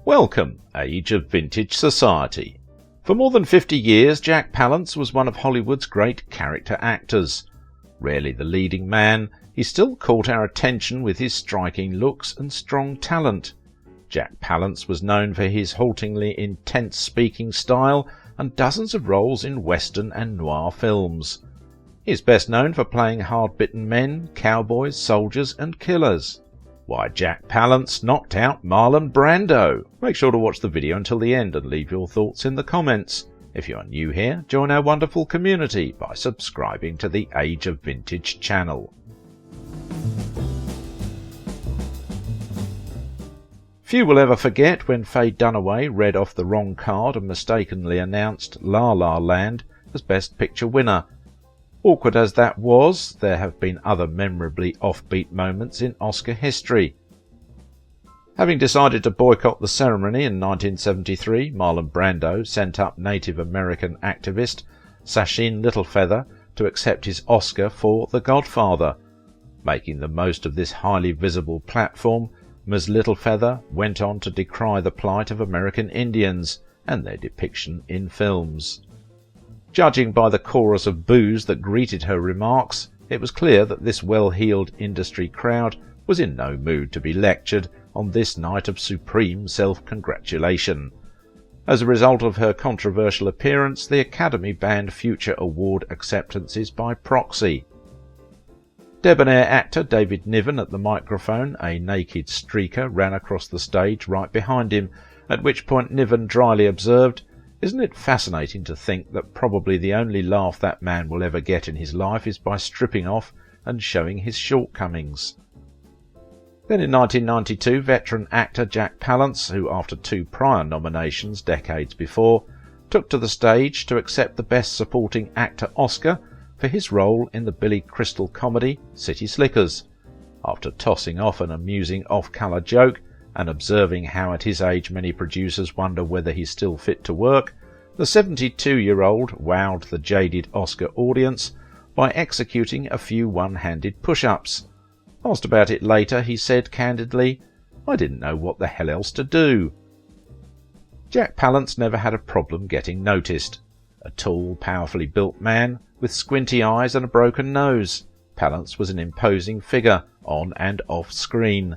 Welcome, Age of Vintage Society. For more than 50 years, Jack Palance was one of Hollywood's great character actors. Rarely the leading man, he still caught our attention with his striking looks and strong talent. Jack Palance was known for his haltingly intense speaking style and dozens of roles in western and noir films. He is best known for playing hard-bitten men, cowboys, soldiers and killers. Why Jack Palance knocked out Marlon Brando. Make sure to watch the video until the end and leave your thoughts in the comments. If you are new here, join our wonderful community by subscribing to the Age of Vintage channel. Few will ever forget when Faye Dunaway read off the wrong card and mistakenly announced La La Land as Best Picture winner. Awkward as that was, there have been other memorably offbeat moments in Oscar history. Having decided to boycott the ceremony in 1973, Marlon Brando sent up Native American activist Sachin Littlefeather to accept his Oscar for The Godfather. Making the most of this highly visible platform, Ms. Littlefeather went on to decry the plight of American Indians and their depiction in films. Judging by the chorus of boos that greeted her remarks, it was clear that this well-heeled industry crowd was in no mood to be lectured on this night of supreme self-congratulation. As a result of her controversial appearance, the Academy banned future award acceptances by proxy. Debonair actor David Niven at the microphone, a naked streaker ran across the stage right behind him, at which point Niven dryly observed, "Isn't it fascinating to think that probably the only laugh that man will ever get in his life is by stripping off and showing his shortcomings?" Then in 1992, veteran actor Jack Palance, who after 2 prior nominations decades before, took to the stage to accept the Best Supporting Actor Oscar for his role in the Billy Crystal comedy City Slickers. After tossing off an amusing off-colour joke, and observing how at his age many producers wonder whether he's still fit to work, the 72-year-old wowed the jaded Oscar audience by executing a few one-handed push-ups. Asked about it later, he said candidly, "I didn't know what the hell else to do." Jack Palance never had a problem getting noticed. A tall, powerfully built man with squinty eyes and a broken nose, Palance was an imposing figure on and off screen.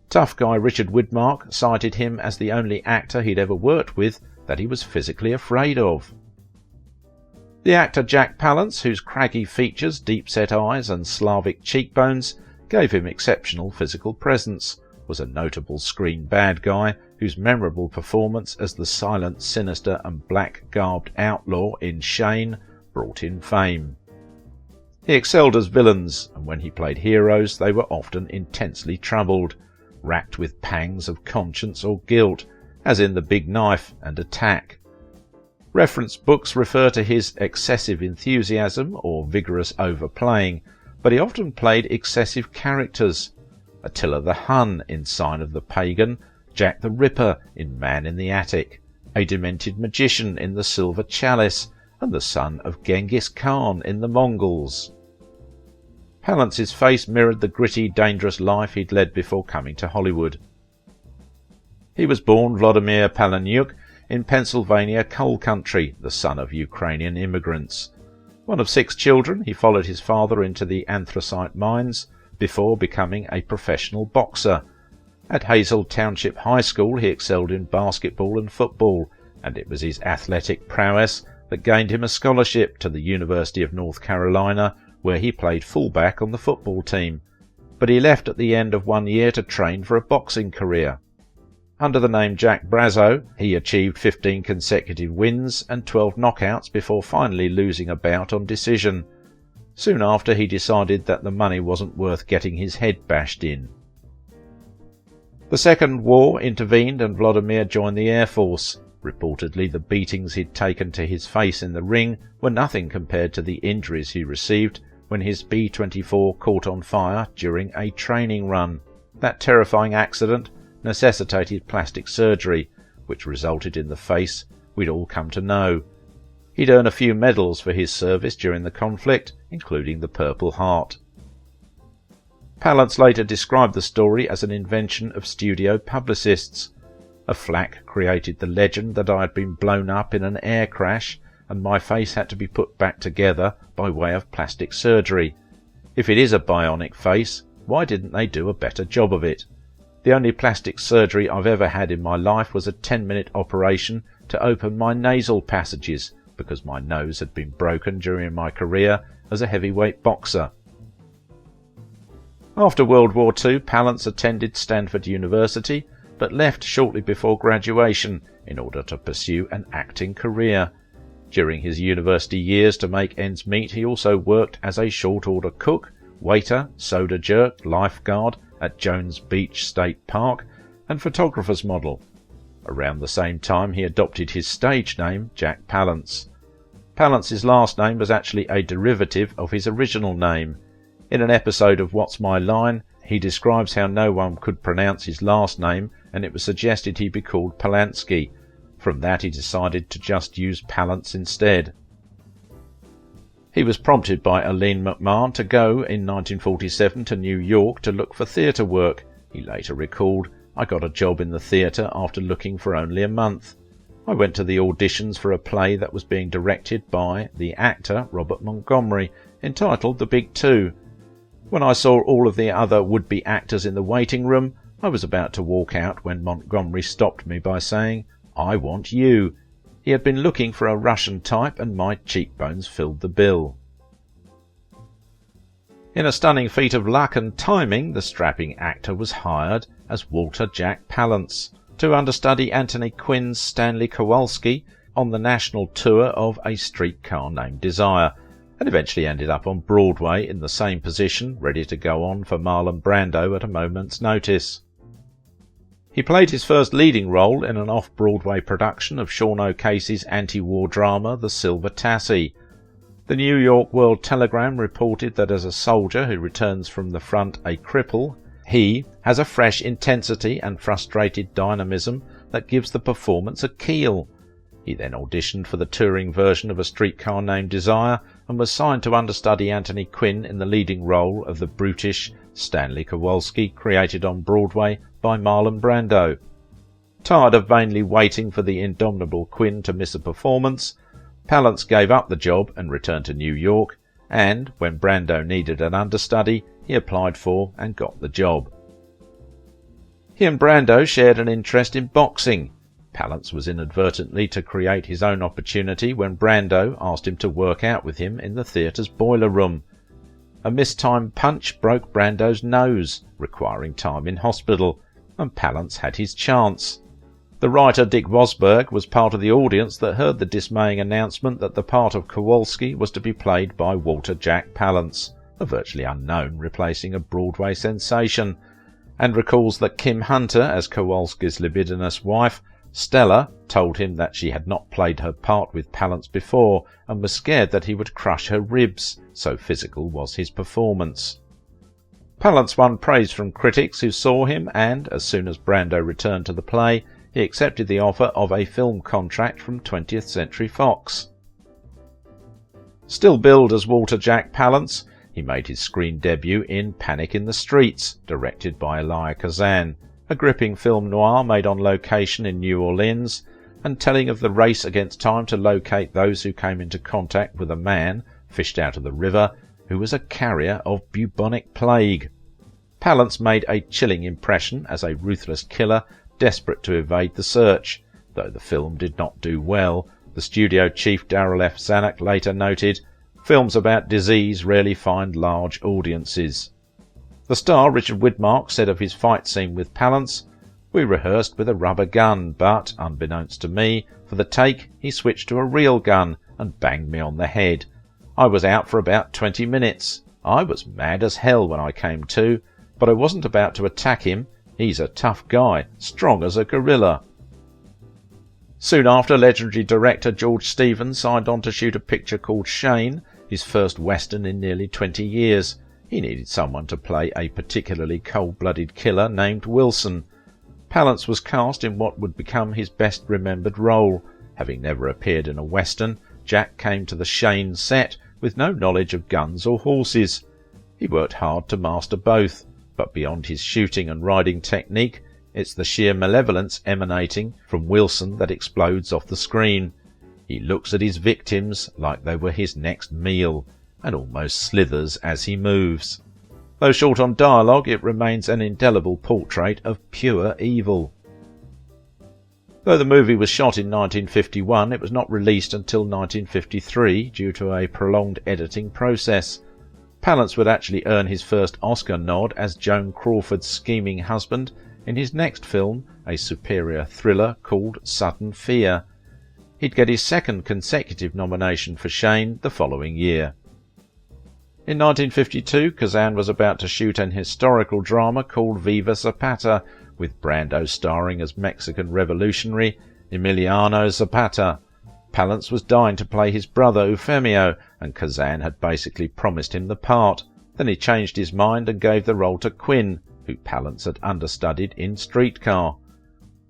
Tough guy Richard Widmark cited him as the only actor he'd ever worked with that he was physically afraid of. The actor Jack Palance, whose craggy features, deep-set eyes and Slavic cheekbones gave him exceptional physical presence, was a notable screen bad guy whose memorable performance as the silent, sinister and black-garbed outlaw in Shane brought in fame. He excelled as villains, and when he played heroes they were often intensely troubled, racked with pangs of conscience or guilt, as in The Big Knife and Attack. Reference books refer to his excessive enthusiasm or vigorous overplaying, but he often played excessive characters. Attila the Hun in Sign of the Pagan, Jack the Ripper in Man in the Attic, a demented magician in The Silver Chalice, and the son of Genghis Khan in The Mongols. Palance's face mirrored the gritty, dangerous life he'd led before coming to Hollywood. He was born Vladimir Palaniuk in Pennsylvania coal country, the son of Ukrainian immigrants. One of 6 children, he followed his father into the anthracite mines before becoming a professional boxer. At Hazel Township High School he excelled in basketball and football, and it was his athletic prowess that gained him a scholarship to the University of North Carolina, where he played fullback on the football team, but he left at the end of 1 year to train for a boxing career. Under the name Jack Brazzo, he achieved 15 consecutive wins and 12 knockouts before finally losing a bout on decision. Soon after, he decided that the money wasn't worth getting his head bashed in. The Second War intervened and Vladimir joined the Air Force. Reportedly, the beatings he'd taken to his face in the ring were nothing compared to the injuries he received when his B-24 caught on fire during a training run. That terrifying accident necessitated plastic surgery, which resulted in the face we'd all come to know. He'd earned a few medals for his service during the conflict, including the Purple Heart. Palance later described the story as an invention of studio publicists. A flak created the legend that I had been blown up in an air crash, and my face had to be put back together by way of plastic surgery. If it is a bionic face, why didn't they do a better job of it? The only plastic surgery I've ever had in my life was a 10-minute operation to open my nasal passages, because my nose had been broken during my career as a heavyweight boxer. After World War II, Palance attended Stanford University, but left shortly before graduation in order to pursue an acting career. During his university years, to make ends meet, he also worked as a short-order cook, waiter, soda jerk, lifeguard at Jones Beach State Park, and photographer's model. Around the same time, he adopted his stage name, Jack Palance. Palance's last name was actually a derivative of his original name. In an episode of What's My Line, he describes how no one could pronounce his last name, and it was suggested he be called Palance. From that he decided to just use Palance instead. He was prompted by Aline McMahon to go in 1947 to New York to look for theatre work. He later recalled, "I got a job in the theatre after looking for only a month. I went to the auditions for a play that was being directed by the actor Robert Montgomery, entitled The Big Two. When I saw all of the other would-be actors in the waiting room, I was about to walk out when Montgomery stopped me by saying, 'I want you.' He had been looking for a Russian type, and my cheekbones filled the bill." In a stunning feat of luck and timing, the strapping actor was hired as Walter Jack Palance to understudy Anthony Quinn's Stanley Kowalski on the national tour of A Streetcar Named Desire, and eventually ended up on Broadway in the same position, ready to go on for Marlon Brando at a moment's notice. He played his first leading role in an off-Broadway production of Sean O'Casey's anti-war drama The Silver Tassie. The New York World Telegram reported that as a soldier who returns from the front a cripple, he has a fresh intensity and frustrated dynamism that gives the performance a keel. He then auditioned for the touring version of A Streetcar Named Desire and was signed to understudy Anthony Quinn in the leading role of the brutish Stanley Kowalski, created on Broadway by Marlon Brando. Tired of vainly waiting for the indomitable Quinn to miss a performance, Palance gave up the job and returned to New York, and, when Brando needed an understudy, he applied for and got the job. He and Brando shared an interest in boxing. Palance was inadvertently to create his own opportunity when Brando asked him to work out with him in the theatre's boiler room. A mistimed punch broke Brando's nose, requiring time in hospital, and Palance had his chance. The writer Dick Rosberg was part of the audience that heard the dismaying announcement that the part of Kowalski was to be played by Walter Jack Palance, a virtually unknown replacing a Broadway sensation, and recalls that Kim Hunter, as Kowalski's libidinous wife, Stella, told him that she had not played her part with Palance before and was scared that he would crush her ribs, so physical was his performance. Palance won praise from critics who saw him, and, as soon as Brando returned to the play, he accepted the offer of a film contract from 20th Century Fox. Still billed as Walter Jack Palance, he made his screen debut in Panic in the Streets, directed by Elia Kazan, a gripping film noir made on location in New Orleans, and telling of the race against time to locate those who came into contact with a man, fished out of the river, who was a carrier of bubonic plague. Palance made a chilling impression as a ruthless killer desperate to evade the search. Though the film did not do well, the studio chief Darrell F. Zanuck later noted, "Films about disease rarely find large audiences." The star Richard Widmark said of his fight scene with Palance, "We rehearsed with a rubber gun, but, unbeknownst to me, for the take he switched to a real gun and banged me on the head. I was out for about 20 minutes. I was mad as hell when I came to, but I wasn't about to attack him. He's a tough guy, strong as a gorilla." Soon after, legendary director George Stevens signed on to shoot a picture called Shane, his first western in nearly 20 years. He needed someone to play a particularly cold-blooded killer named Wilson. Palance was cast in what would become his best-remembered role. Having never appeared in a western, Jack came to the Shane set with no knowledge of guns or horses. He worked hard to master both, but beyond his shooting and riding technique, It's the sheer malevolence emanating from Wilson that explodes off the screen. He looks at his victims like they were his next meal, and almost slithers as he moves. Though short on dialogue, it remains an indelible portrait of pure evil. Though the movie was shot in 1951, it was not released until 1953 due to a prolonged editing process. Palance would actually earn his first Oscar nod as Joan Crawford's scheming husband in his next film, a superior thriller called Sudden Fear. He'd get his second consecutive nomination for Shane the following year. In 1952, Kazan was about to shoot an historical drama called Viva Zapata, with Brando starring as Mexican revolutionary Emiliano Zapata. Palance was dying to play his brother Eufemio, and Kazan had basically promised him the part. Then he changed his mind and gave the role to Quinn, who Palance had understudied in Streetcar.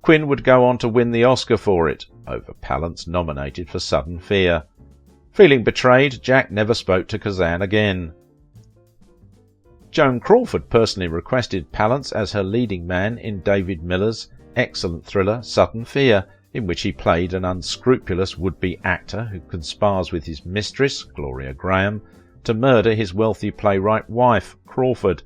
Quinn would go on to win the Oscar for it, over Palance nominated for Sudden Fear. Feeling betrayed, Jack never spoke to Kazan again. Joan Crawford personally requested Palance as her leading man in David Miller's excellent thriller Sudden Fear, in which he played an unscrupulous would-be actor who conspires with his mistress, Gloria Graham, to murder his wealthy playwright wife, Crawford.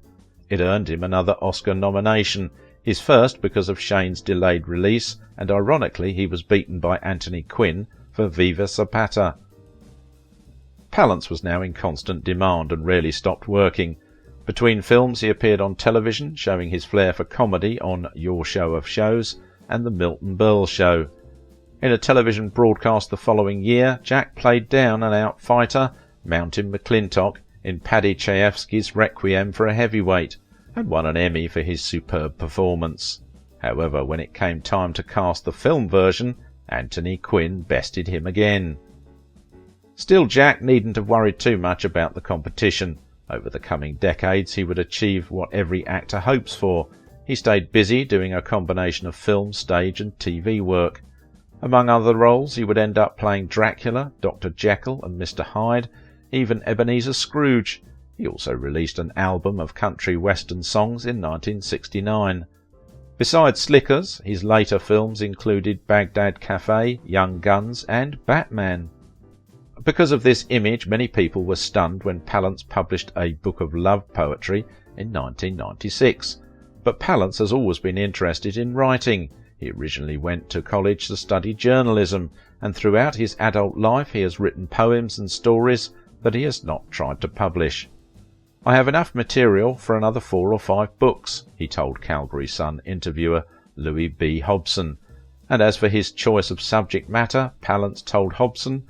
It earned him another Oscar nomination, his first because of Shane's delayed release, and ironically he was beaten by Anthony Quinn for Viva Zapata. Palance was now in constant demand and rarely stopped working. Between films he appeared on television, showing his flair for comedy on Your Show of Shows and The Milton Berle Show. In a television broadcast the following year, Jack played down and out fighter Mountain McClintock in Paddy Chayefsky's Requiem for a Heavyweight, and won an Emmy for his superb performance. However, when it came time to cast the film version, Anthony Quinn bested him again. Still, Jack needn't have worried too much about the competition. Over the coming decades he would achieve what every actor hopes for. He stayed busy doing a combination of film, stage and TV work. Among other roles he would end up playing Dracula, Dr. Jekyll and Mr. Hyde, even Ebenezer Scrooge. He also released an album of country western songs in 1969. Besides Slickers, his later films included Baghdad Cafe, Young Guns and Batman. Because of this image, many people were stunned when Palance published a book of love poetry in 1996. But Palance has always been interested in writing. He originally went to college to study journalism, and throughout his adult life he has written poems and stories that he has not tried to publish. "I have enough material for another 4 or 5 books," he told Calgary Sun interviewer Louis B. Hobson. And as for his choice of subject matter, Palance told Hobson,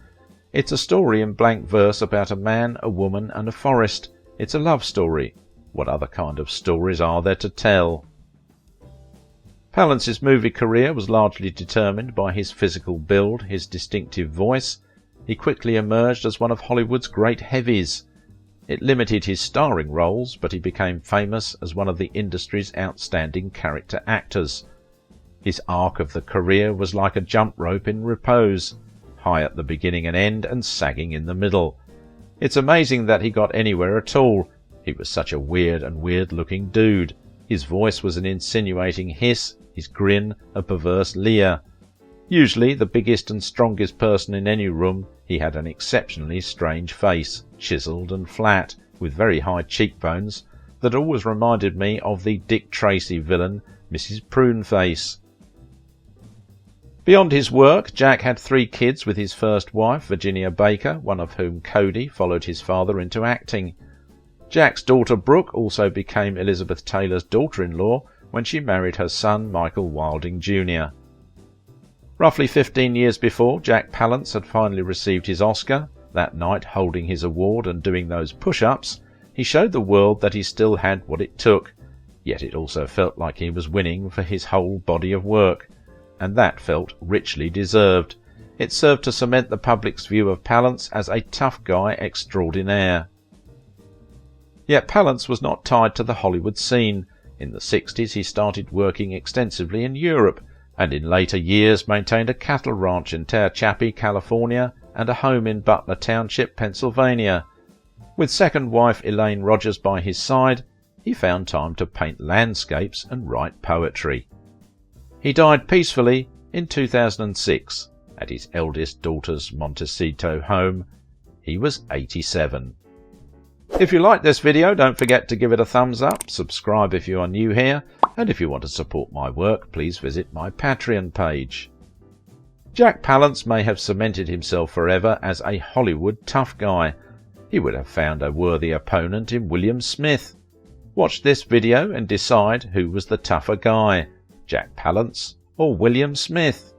"It's a story in blank verse about a man, a woman and a forest. It's a love story. What other kind of stories are there to tell?" Palance's movie career was largely determined by his physical build, his distinctive voice. He quickly emerged as one of Hollywood's great heavies. It limited his starring roles, but he became famous as one of the industry's outstanding character actors. His arc of the career was like a jump rope in repose, high at the beginning and end and sagging in the middle. It's amazing that he got anywhere at all. He was such a weird-looking dude. His voice was an insinuating hiss, his grin a perverse leer. Usually the biggest and strongest person in any room, he had an exceptionally strange face, chiselled and flat, with very high cheekbones, that always reminded me of the Dick Tracy villain, Mrs. Pruneface. Beyond his work, Jack had 3 kids with his first wife, Virginia Baker, one of whom, Cody, followed his father into acting. Jack's daughter Brooke also became Elizabeth Taylor's daughter-in-law when she married her son, Michael Wilding Jr. Roughly 15 years before Jack Palance had finally received his Oscar, that night holding his award and doing those push-ups, he showed the world that he still had what it took, yet it also felt like he was winning for his whole body of work. And that felt richly deserved. It served to cement the public's view of Palance as a tough guy extraordinaire. Yet Palance was not tied to the Hollywood scene. In the 60s he started working extensively in Europe, and in later years maintained a cattle ranch in Tehachapi, California, and a home in Butler Township, Pennsylvania. With second wife Elaine Rogers by his side, he found time to paint landscapes and write poetry. He died peacefully in 2006 at his eldest daughter's Montecito home. He was 87. If you like this video, don't forget to give it a thumbs up, subscribe if you are new here, and if you want to support my work, please visit my Patreon page. Jack Palance may have cemented himself forever as a Hollywood tough guy. He would have found a worthy opponent in William Smith. Watch this video and decide who was the tougher guy, Jack Palance or William Smith.